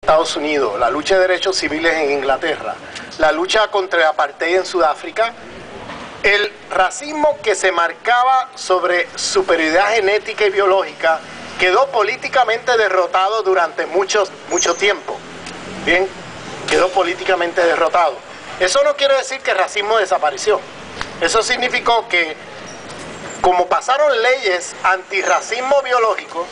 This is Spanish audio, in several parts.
Estados Unidos, la lucha de derechos civiles en Inglaterra, la lucha contra el apartheid en Sudáfrica, el racismo que se marcaba sobre superioridad genética y biológica quedó políticamente derrotado durante mucho tiempo. Bien, quedó políticamente derrotado. Eso no quiere decir que el racismo desapareció. Eso significó que, como pasaron leyes antirracismo biológico,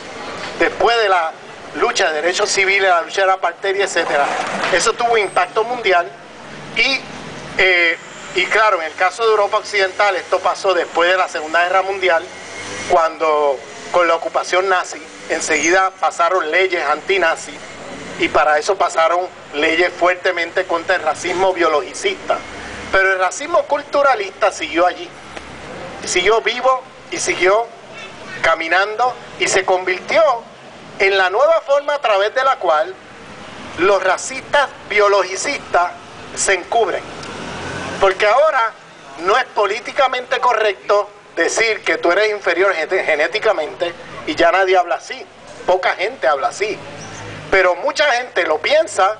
después de la lucha de derechos civiles, la lucha de la apartheid, etcétera, eso tuvo impacto mundial y claro, en el caso de Europa Occidental, esto pasó después de la Segunda Guerra Mundial, cuando con la ocupación nazi, enseguida pasaron leyes anti-nazi y para eso pasaron leyes fuertemente contra el racismo biologicista. Pero el racismo culturalista siguió allí, siguió vivo y siguió caminando y se convirtió en la nueva forma a través de la cual los racistas biologicistas se encubren. Porque ahora no es políticamente correcto decir que tú eres inferior genéticamente y ya nadie habla así, poca gente habla así. Pero mucha gente lo piensa,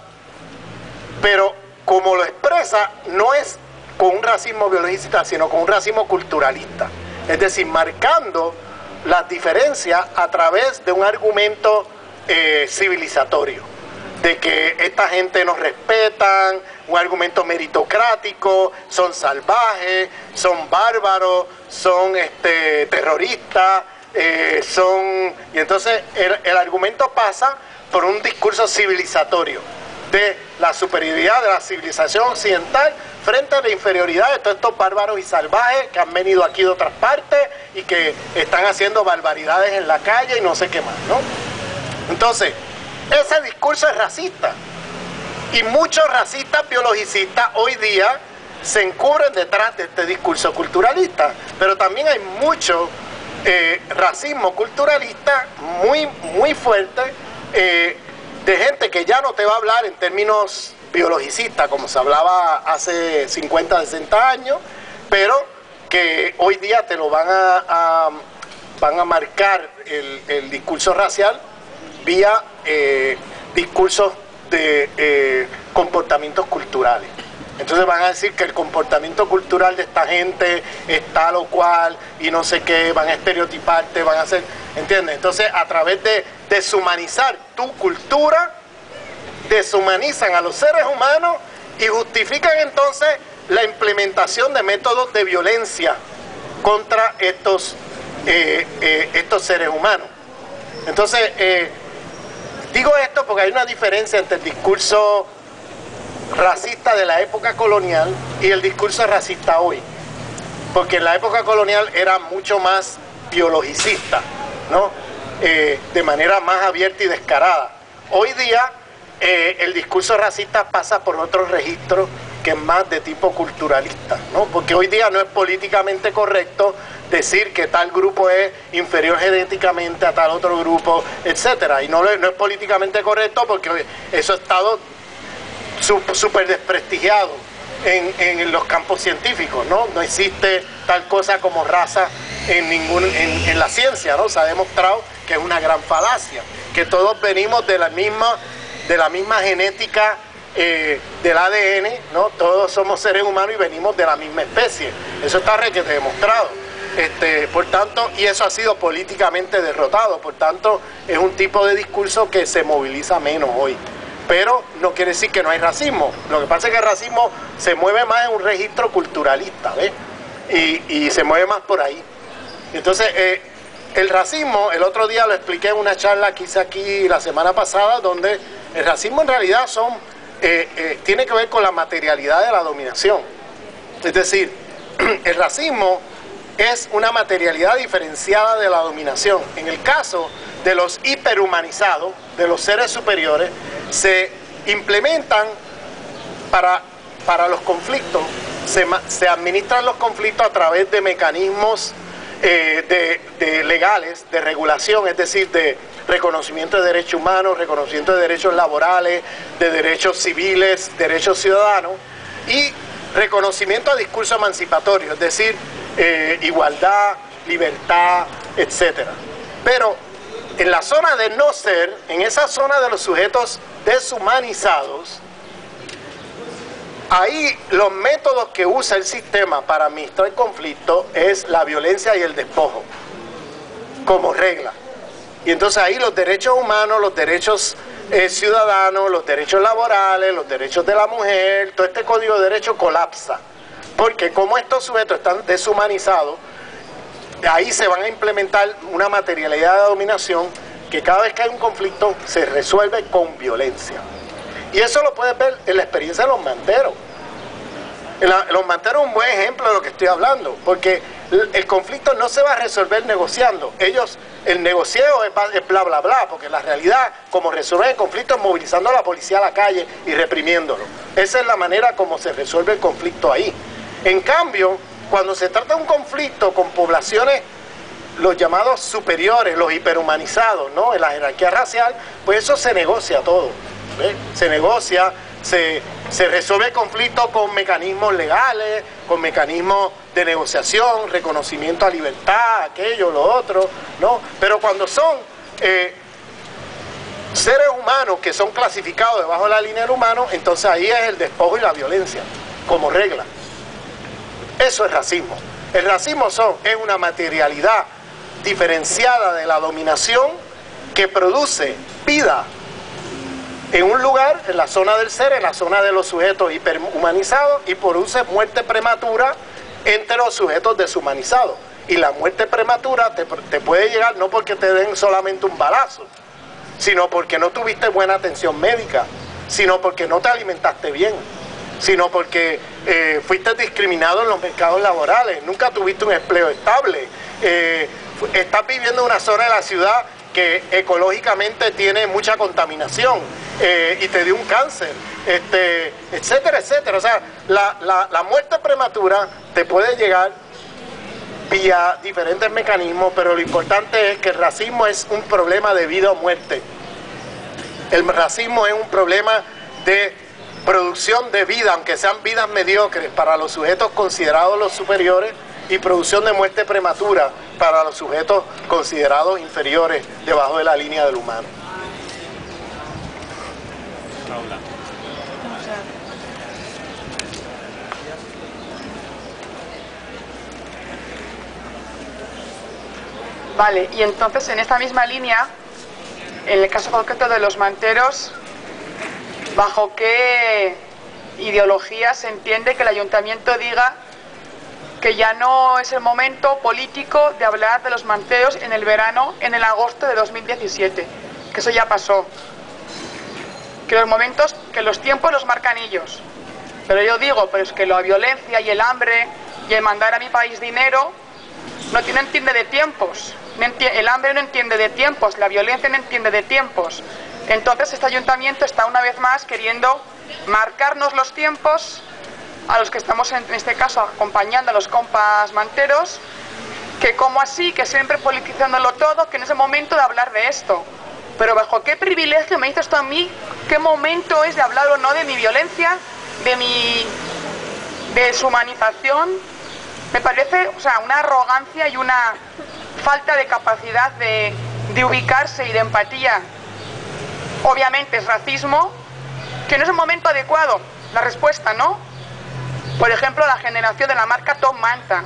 pero como lo expresa no es con un racismo biologicista, sino con un racismo culturalista. Es decir, marcando las diferencias a través de un argumento civilizatorio, de que esta gente nos respetan, un argumento meritocrático, son salvajes, son bárbaros, son terroristas, y entonces el argumento pasa por un discurso civilizatorio de la superioridad de la civilización occidental frente a la inferioridad de todos estos bárbaros y salvajes que han venido aquí de otras partes y que están haciendo barbaridades en la calle y no sé qué más, ¿no? Entonces, ese discurso es racista y muchos racistas biologicistas hoy día se encubren detrás de este discurso culturalista, pero también hay mucho racismo culturalista muy fuerte, de gente que ya no te va a hablar en términos biologicistas como se hablaba hace 50, 60 años, pero que hoy día te lo van a marcar el discurso racial vía discursos de comportamientos culturales. Entonces van a decir que el comportamiento cultural de esta gente es tal o cual y no sé qué, van a estereotiparte, van a hacer, ¿entiendes? Entonces a través de deshumanizar tu cultura, deshumanizan a los seres humanos y justifican entonces la implementación de métodos de violencia contra estos seres humanos. Entonces, digo esto porque hay una diferencia entre el discurso racista de la época colonial y el discurso racista hoy, porque en la época colonial era mucho más biologicista, ¿no? De manera más abierta y descarada. Hoy día el discurso racista pasa por otros registros que es más de tipo culturalista, ¿no? Porque hoy día no es políticamente correcto decir que tal grupo es inferior genéticamente a tal otro grupo, etcétera, y no es políticamente correcto porque eso ha estado súper desprestigiado en los campos científicos, ¿no? No existe tal cosa como raza en la ciencia, ¿no? Se ha demostrado que es una gran falacia, que todos venimos de la misma genética del ADN, ¿no? Todos somos seres humanos y venimos de la misma especie. Eso está requete demostrado. Por tanto, y eso ha sido políticamente derrotado, por tanto, es un tipo de discurso que se moviliza menos hoy. Pero no quiere decir que no hay racismo. Lo que pasa es que el racismo se mueve más en un registro culturalista, ¿ves? Y se mueve más por ahí. Entonces, el racismo, el otro día lo expliqué en una charla que hice aquí la semana pasada, donde el racismo en realidad tiene que ver con la materialidad de la dominación. Es decir, el racismo es una materialidad diferenciada de la dominación. En el caso de los hiperhumanizados, de los seres superiores, se implementan para los conflictos, se administran los conflictos a través de mecanismos legales, de regulación, es decir, de reconocimiento de derechos humanos, reconocimiento de derechos laborales, de derechos civiles, derechos ciudadanos y reconocimiento a discurso emancipatorio, es decir, igualdad, libertad, etcétera. Pero en la zona de no ser, en esa zona de los sujetos deshumanizados, ahí los métodos que usa el sistema para administrar el conflicto es la violencia y el despojo, como regla. Y entonces ahí los derechos humanos, los derechos ciudadanos, los derechos laborales, los derechos de la mujer, todo este código de derechos colapsa. Porque como estos sujetos están deshumanizados, ahí se van a implementar una materialidad de dominación que cada vez que hay un conflicto se resuelve con violencia. Y eso lo puedes ver en la experiencia de los manteros. Los manteros es un buen ejemplo de lo que estoy hablando, porque el conflicto no se va a resolver negociando. El negocieo es bla bla bla, porque la realidad, como resuelven el conflicto, es movilizando a la policía a la calle y reprimiéndolo. Esa es la manera como se resuelve el conflicto ahí. En cambio, cuando se trata de un conflicto con poblaciones, los llamados superiores, los hiperhumanizados, ¿no?, en la jerarquía racial, pues eso se negocia todo, ¿ves? Se negocia, se resuelve el conflicto con mecanismos legales, con mecanismos de negociación, reconocimiento a libertad, aquello, lo otro, ¿no? Pero cuando son seres humanos que son clasificados debajo de la línea del humano, entonces ahí es el despojo y la violencia, como regla. Eso es racismo. El racismo es una materialidad diferenciada de la dominación que produce vida en un lugar, en la zona del ser, en la zona de los sujetos hiperhumanizados, y produce muerte prematura entre los sujetos deshumanizados. Y la muerte prematura te puede llegar no porque te den solamente un balazo, sino porque no tuviste buena atención médica, sino porque no te alimentaste bien, sino porque fuiste discriminado en los mercados laborales, nunca tuviste un empleo estable, estás viviendo en una zona de la ciudad que ecológicamente tiene mucha contaminación y te dio un cáncer, etcétera, etcétera. O sea, la muerte prematura te puede llegar vía diferentes mecanismos, pero lo importante es que el racismo es un problema de vida o muerte. El racismo es un problema de producción de vida, aunque sean vidas mediocres para los sujetos considerados los superiores, y producción de muerte prematura para los sujetos considerados inferiores debajo de la línea del humano. Vale, y entonces en esta misma línea, en el caso concreto de los manteros, ¿bajo qué ideología se entiende que el ayuntamiento diga que ya no es el momento político de hablar de los manteros en el verano, en el agosto de 2017? Que eso ya pasó. Que los tiempos los marcan ellos. Pero yo digo, pero es que la violencia y el hambre y el mandar a mi país dinero no entiende de tiempos. El hambre no entiende de tiempos, la violencia no entiende de tiempos. Entonces este ayuntamiento está una vez más queriendo marcarnos los tiempos a los que estamos en este caso acompañando a los compas manteros, que como así, que siempre politizándolo todo, que en ese momento de hablar de esto. Pero bajo qué privilegio me dices tú a mí qué momento es de hablar o no de mi violencia, de mi deshumanización. Me parece, o sea, una arrogancia y una falta de capacidad de ubicarse y de empatía. Obviamente es racismo, que no es un momento adecuado, la respuesta, ¿no? Por ejemplo, la generación de la marca Top Manta,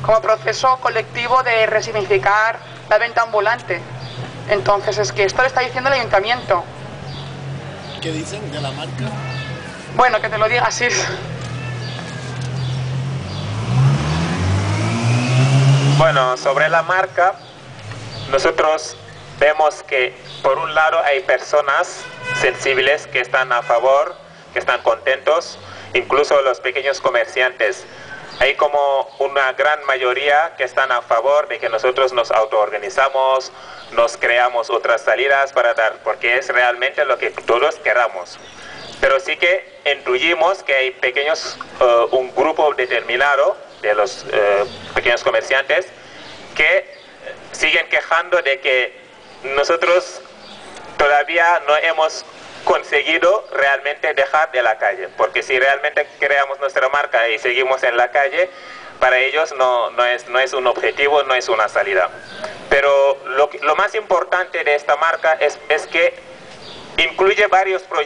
como proceso colectivo de resignificar la venta ambulante. Entonces, es que esto lo está diciendo el ayuntamiento. ¿Qué dicen de la marca? Bueno, que te lo diga así. Bueno, sobre la marca, nosotros vemos que por un lado hay personas sensibles que están a favor, que están contentos, incluso los pequeños comerciantes. Hay como una gran mayoría que están a favor de que nosotros nos autoorganizamos, nos creamos otras salidas para dar, porque es realmente lo que todos queramos. Pero sí que intuimos que hay pequeños, un grupo determinado de los pequeños comerciantes que siguen quejando de que nosotros todavía no hemos conseguido realmente dejar de la calle, porque si realmente creamos nuestra marca y seguimos en la calle, para ellos no es un objetivo, no es una salida. Pero lo más importante de esta marca es que incluye varios proyectos